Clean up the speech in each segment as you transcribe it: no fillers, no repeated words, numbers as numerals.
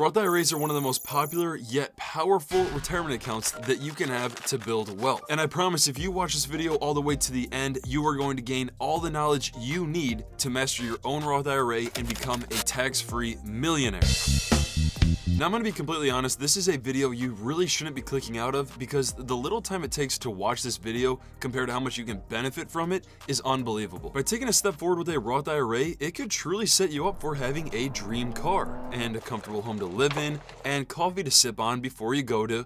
Roth IRAs are one of the most popular yet powerful retirement accounts that you can have to build wealth. And I promise if you watch this video all the way to the end, you are going to gain all the knowledge you need to master your own Roth IRA and become a tax-free millionaire. Now, I'm going to be completely honest, this is a video you really shouldn't be clicking out of because the little time it takes to watch this video compared to how much you can benefit from it is unbelievable. By taking a step forward with a Roth IRA, it could truly set you up for having a dream car and a comfortable home to live in and coffee to sip on before you go to,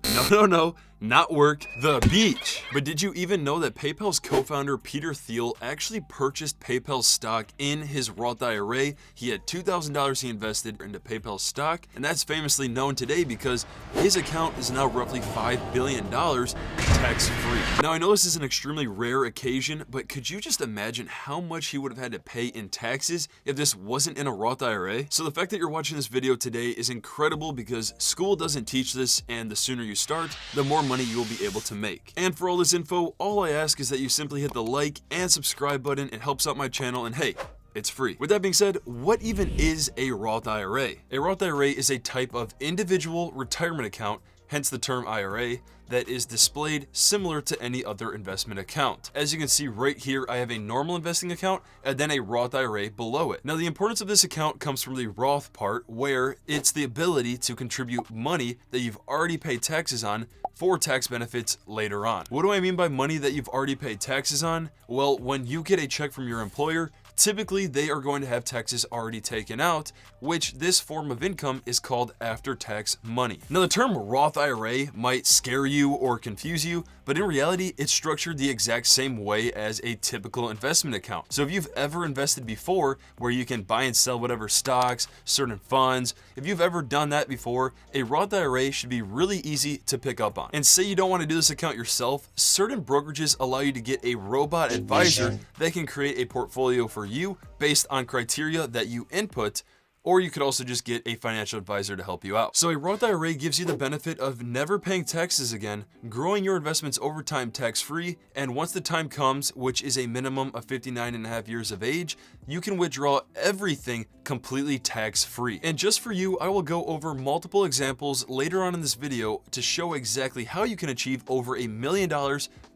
not work, the beach. But did you even know that PayPal's co-founder Peter Thiel actually purchased PayPal stock in his Roth IRA? He had $2,000 he invested into PayPal stock, and that's famously known today because his account is now roughly $5 billion tax-free. Now, I know this is an extremely rare occasion, but could you just imagine how much he would have had to pay in taxes if this wasn't in a Roth IRA? So the fact that you're watching this video today is incredible because school doesn't teach this, and the sooner you start, the more money you will be able to make. And for all this info, all I ask is that you simply hit the like and subscribe button. It helps out my channel, and hey, it's free. With that being said, what even is a Roth IRA? A Roth IRA is a type of individual retirement account, hence the term IRA, that is displayed similar to any other investment account. As you can see right here, I have a normal investing account and then a Roth IRA below it. Now, the importance of this account comes from the Roth part, where it's the ability to contribute money that you've already paid taxes on for tax benefits later on. What do I mean by money that you've already paid taxes on? Well, when you get a check from your employer, typically they are going to have taxes already taken out, which this form of income is called after-tax money. Now, the term Roth IRA might scare you or confuse you, but in reality, it's structured the exact same way as a typical investment account. So if you've ever invested before, where you can buy and sell whatever stocks, certain funds, if you've ever done that before, a Roth IRA should be really easy to pick up on. And say you don't want to do this account yourself, certain brokerages allow you to get a robot advisor that can create a portfolio for you based on criteria that you input, or you could also just get a financial advisor to help you out. So a Roth IRA gives you the benefit of never paying taxes again, growing your investments over time tax-free, and once the time comes, which is a minimum of 59.5 years of age, you can withdraw everything completely tax-free. And just for you, I will go over multiple examples later on in this video to show exactly how you can achieve over $1 million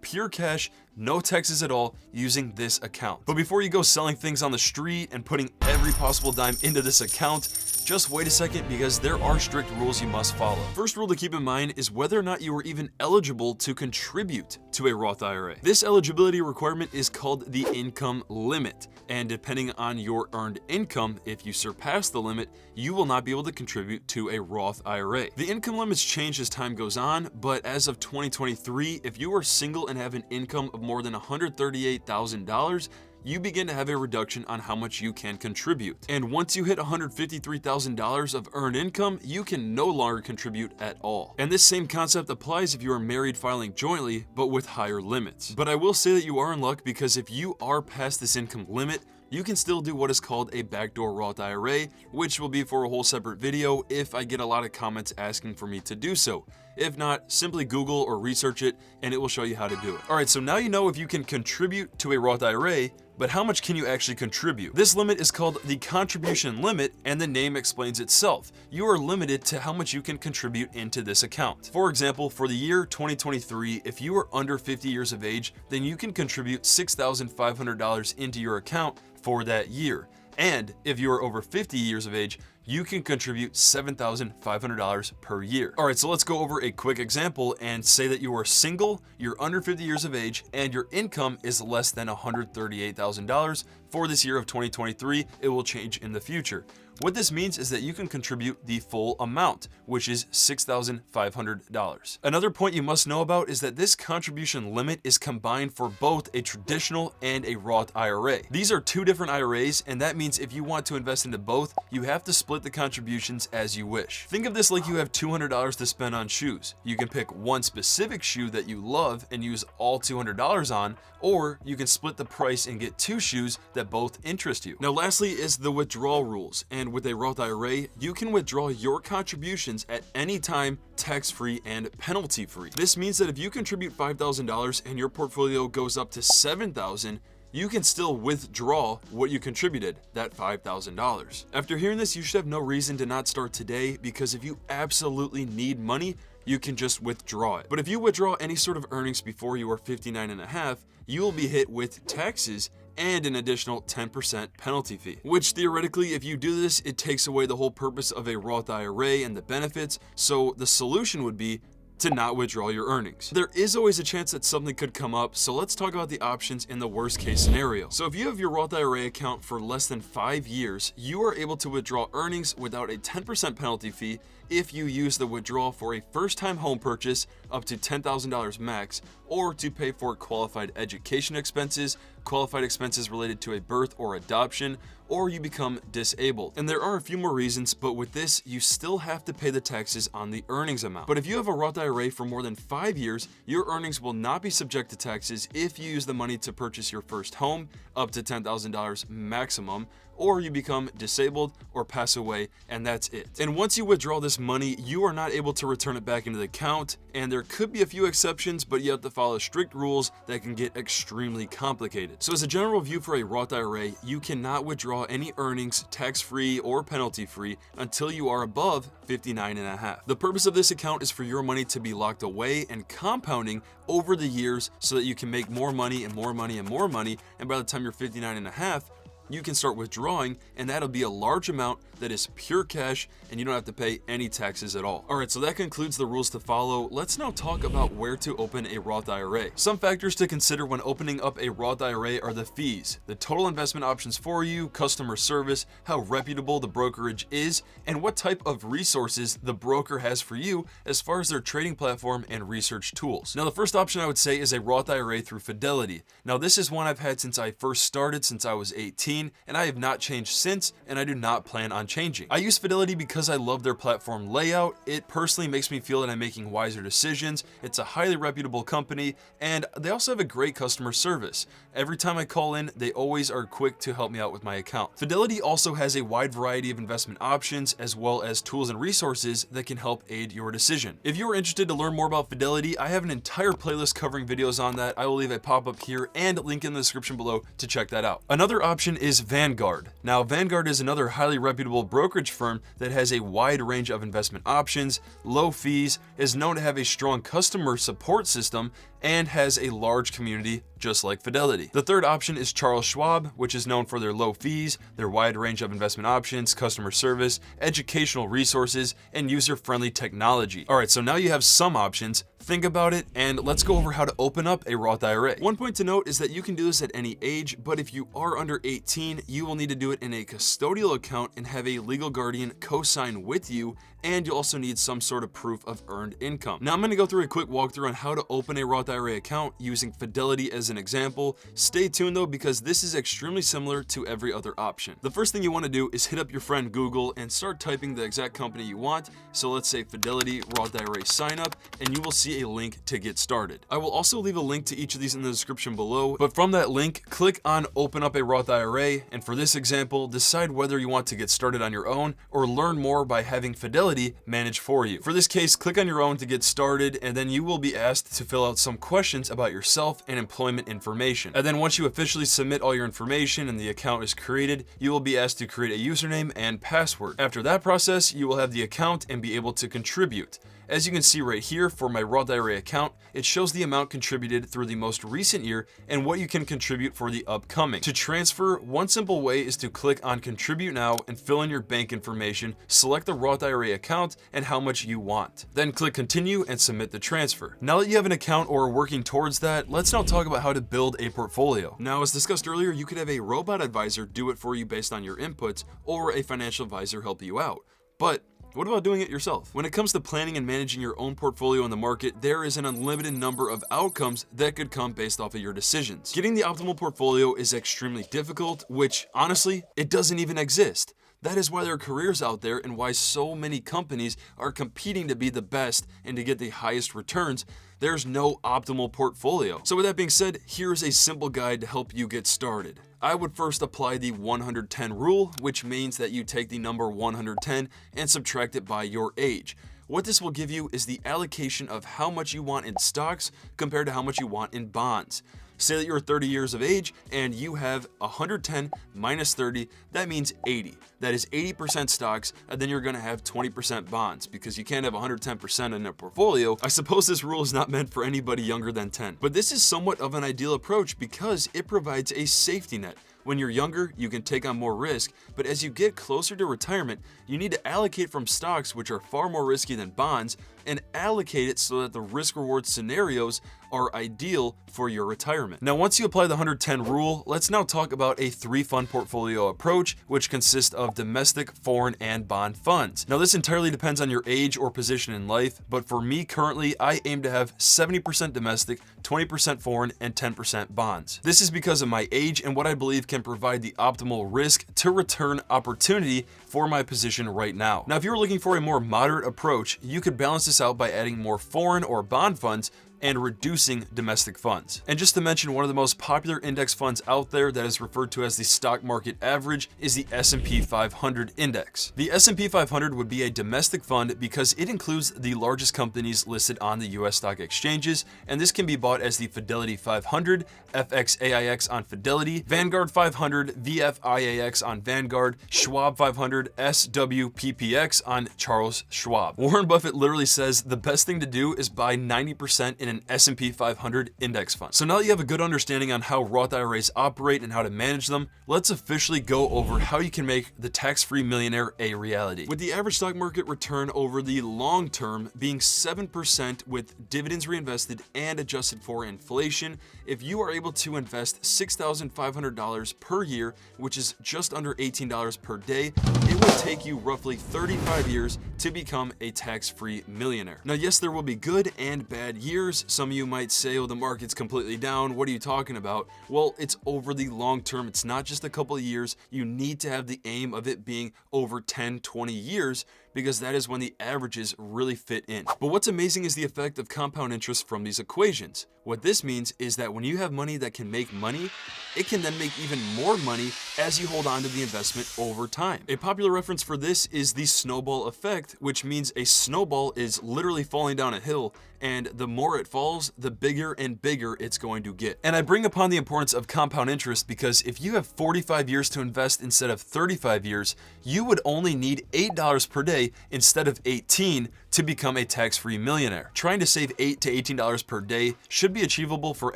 pure cash, no taxes at all, using this account. But before you go selling things on the street and putting every possible dime into this account, just wait a second because there are strict rules you must follow. First rule to keep in mind is whether or not you are even eligible to contribute to a Roth IRA. This eligibility requirement is called the income limit, and depending on your earned income, if you surpass the limit, you will not be able to contribute to a Roth IRA. The income limits change as time goes on, but as of 2023, if you are single and have an income of more than $138,000, you begin to have a reduction on how much you can contribute. And once you hit $153,000 of earned income, you can no longer contribute at all. And this same concept applies if you are married filing jointly, but with higher limits. But I will say that you are in luck because if you are past this income limit, you can still do what is called a backdoor Roth IRA, which will be for a whole separate video if I get a lot of comments asking for me to do so. If not, simply Google or research it and it will show you how to do it. All right, so now you know if you can contribute to a Roth IRA, but how much can you actually contribute? This limit is called the contribution limit, and the name explains itself. You are limited to how much you can contribute into this account. For example, for the year 2023, if you are under 50 years of age, then you can contribute $6,500 into your account for that year. And if you are over 50 years of age, you can contribute $7,500 per year. All right, so let's go over a quick example and say that you are single, you're under 50 years of age, and your income is less than $138,000 for this year of 2023. It will change in the future. What this means is that you can contribute the full amount, which is $6,500. Another point you must know about is that this contribution limit is combined for both a traditional and a Roth IRA. These are two different IRAs, and that means if you want to invest into both, you have to split the contributions as you wish. Think of this like you have $200 to spend on shoes. You can pick one specific shoe that you love and use all $200 on, or you can split the price and get two shoes that both interest you. Now, lastly is the withdrawal rules. And with a Roth IRA, you can withdraw your contributions at any time, tax-free and penalty-free. This means that if you contribute $5,000 and your portfolio goes up to $7,000, you can still withdraw what you contributed, that $5,000. After hearing this, you should have no reason to not start today, because if you absolutely need money, you can just withdraw it. But if you withdraw any sort of earnings before you are 59 and a half, you will be hit with taxes and an additional 10% penalty fee, which theoretically, if you do this, it takes away the whole purpose of a Roth IRA and the benefits. So the solution would be to not withdraw your earnings. There is always a chance that something could come up, so let's talk about the options in the worst case scenario. So if you have your Roth IRA account for less than 5 years, you are able to withdraw earnings without a 10% penalty fee if you use the withdrawal for a first-time home purchase up to $10,000 max, or to pay for qualified education expenses, qualified expenses related to a birth or adoption, or you become disabled. And there are a few more reasons, but with this, you still have to pay the taxes on the earnings amount. But if you have a Roth IRA for more than 5 years, your earnings will not be subject to taxes if you use the money to purchase your first home, up to $10,000 maximum, or you become disabled or pass away, and that's it. And once you withdraw this money, you are not able to return it back into the account, and there could be a few exceptions, but you have to follow strict rules that can get extremely complicated. So as a general review for a Roth IRA, you cannot withdraw any earnings tax-free or penalty-free until you are above 59 and a half. The purpose of this account is for your money to be locked away and compounding over the years so that you can make more money and more money and more money, and by the time you're 59 and a half, you can start withdrawing, and that'll be a large amount that is pure cash, and you don't have to pay any taxes at all. All right, so that concludes the rules to follow. Let's now talk about where to open a Roth IRA. Some factors to consider when opening up a Roth IRA are the fees, the total investment options for you, customer service, how reputable the brokerage is, and what type of resources the broker has for you as far as their trading platform and research tools. Now, the first option I would say is a Roth IRA through Fidelity. Now, this is one I've had since I first started, since I was 18, and I have not changed since, and I do not plan on changing. I use Fidelity because I love their platform layout. It personally makes me feel that I'm making wiser decisions. It's a highly reputable company, and they also have a great customer service. Every time I call in, they always are quick to help me out with my account. Fidelity also has a wide variety of investment options, as well as tools and resources that can help aid your decision. If you are interested to learn more about Fidelity, I have an entire playlist covering videos on that. I will leave a pop-up here and a link in the description below to check that out. Another option is Vanguard. Now, Vanguard is another highly reputable brokerage firm that has a wide range of investment options, low fees, is known to have a strong customer support system, and has a large community just like Fidelity. The third option is Charles Schwab, which is known for their low fees, their wide range of investment options, customer service, educational resources, and user-friendly technology. All right, so now you have some options. Think about it, and let's go over how to open up a Roth IRA. One point to note is that you can do this at any age, but if you are under 18, you will need to do it in a custodial account and have a legal guardian co-sign with you, and you'll also need some sort of proof of earned income. Now, I'm going to go through a quick walkthrough on how to open a Roth IRA account using Fidelity as an example. Stay tuned though, because this is extremely similar to every other option. The first thing you want to do is hit up your friend Google and start typing the exact company you want. So let's say Fidelity Roth IRA sign up, and you will see a link to get started. I will also leave a link to each of these in the description below, but from that link, click on open up a Roth IRA, and for this example, decide whether you want to get started on your own or learn more by having Fidelity manage for you. For this case, click on your own to get started, and then you will be asked to fill out some questions about yourself and employment information. And then once you officially submit all your information and the account is created, you will be asked to create a username and password. After that process, you will have the account and be able to contribute. As you can see right here, for my Roth IRA account, it shows the amount contributed through the most recent year and what you can contribute for the upcoming. To transfer, one simple way is to click on Contribute Now and fill in your bank information, select the Roth IRA account and how much you want. Then click Continue and submit the transfer. Now that you have an account or are working towards that, let's now talk about how to build a portfolio. Now, as discussed earlier, you could have a robot advisor do it for you based on your inputs, or a financial advisor help you out. But what about doing it yourself? When it comes to planning and managing your own portfolio in the market, there is an unlimited number of outcomes that could come based off of your decisions. Getting the optimal portfolio is extremely difficult, which honestly, it doesn't even exist. That is why there are careers out there and why so many companies are competing to be the best and to get the highest returns. There's no optimal portfolio. So with that being said, here's a simple guide to help you get started. I would first apply the 110 rule, which means that you take the number 110 and subtract it by your age. What this will give you is the allocation of how much you want in stocks compared to how much you want in bonds. Say that you're 30 years of age and you have 110 minus 30, that means 80. That is 80% stocks, and then you're going to have 20% bonds, because you can't have 110% in a portfolio. I suppose this rule is not meant for anybody younger than 10. But this is somewhat of an ideal approach because it provides a safety net. When you're younger, you can take on more risk, but as you get closer to retirement, you need to allocate from stocks, which are far more risky than bonds, and allocate it so that the risk-reward scenarios are ideal for your retirement. Now, once you apply the 110 rule, let's now talk about a 3-fund portfolio approach, which consists of domestic, foreign, and bond funds. Now, this entirely depends on your age or position in life, but for me currently, I aim to have 70% domestic, 20% foreign, and 10% bonds. This is because of my age and what I believe can provide the optimal risk to return opportunity for my position right now. Now, if you're looking for a more moderate approach, you could balance this out by adding more foreign or bond funds and reducing domestic funds. And just to mention, one of the most popular index funds out there that is referred to as the stock market average is the S&P 500 index. The S&P 500 would be a domestic fund because it includes the largest companies listed on the US stock exchanges, and this can be bought as the Fidelity 500, FXAIX on Fidelity, Vanguard 500, VFIAX on Vanguard, Schwab 500, SWPPX on Charles Schwab. Warren Buffett literally says the best thing to do is buy 90% in an S&P 500 index fund. So now that you have a good understanding on how Roth IRAs operate and how to manage them, let's officially go over how you can make the tax-free millionaire a reality. With the average stock market return over the long term being 7% with dividends reinvested and adjusted for inflation, if you are able to invest $6,500 per year, which is just under $18 per day, it will take you roughly 35 years to become a tax-free millionaire. Now, yes, there will be good and bad years. Some of you might say, oh, the market's completely down. What are you talking about? Well, it's over the long term. It's not just a couple of years. You need to have the aim of it being over 10, 20 years, because that is when the averages really fit in. But what's amazing is the effect of compound interest from these equations. What this means is that when you have money that can make money, it can then make even more money as you hold on to the investment over time. A popular reference for this is the snowball effect, which means a snowball is literally falling down a hill, and the more it falls, the bigger and bigger it's going to get. And I bring upon the importance of compound interest because if you have 45 years to invest instead of 35 years, you would only need $8 per day instead of 18 to become a tax-free millionaire. Trying to save $8 to $18 per day should be achievable for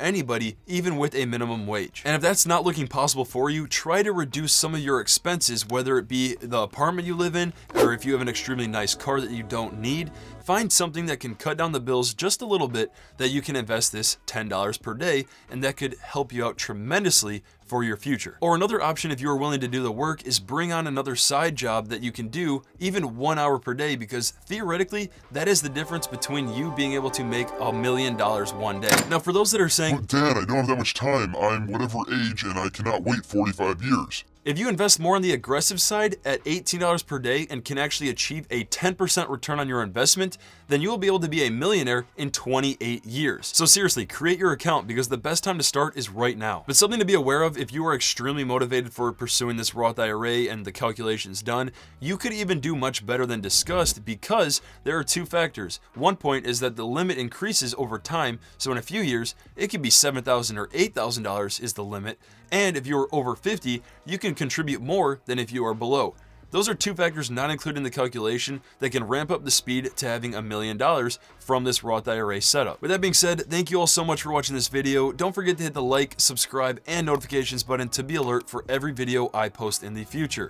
anybody, even with a minimum wage. And if that's not looking possible for you, try to reduce some of your expenses, whether it be the apartment you live in, or if you have an extremely nice car that you don't need. Find something that can cut down the bills just a little bit that you can invest this $10 per day, and that could help you out tremendously for your future. Or another option, if you are willing to do the work, is bring on another side job that you can do even 1 hour per day, because theoretically that is the difference between you being able to make $1 million one day. Now, for those that are saying, "But Dad, I don't have that much time. I'm whatever age and I cannot wait 45 years. If you invest more on the aggressive side at $18 per day and can actually achieve a 10% return on your investment, then you will be able to be a millionaire in 28 years. So seriously, create your account, because the best time to start is right now. But something to be aware of, if you are extremely motivated for pursuing this Roth IRA and the calculations done, you could even do much better than discussed, because there are two factors. One point is that the limit increases over time, so in a few years, it could be $7,000 or $8,000 is the limit. And if you're over 50, you can contribute more than if you are below. Those are two factors not included in the calculation that can ramp up the speed to having $1 million from this Roth IRA setup. With that being said, thank you all so much for watching this video. Don't forget to hit the like, subscribe, and notifications button to be alert for every video I post in the future.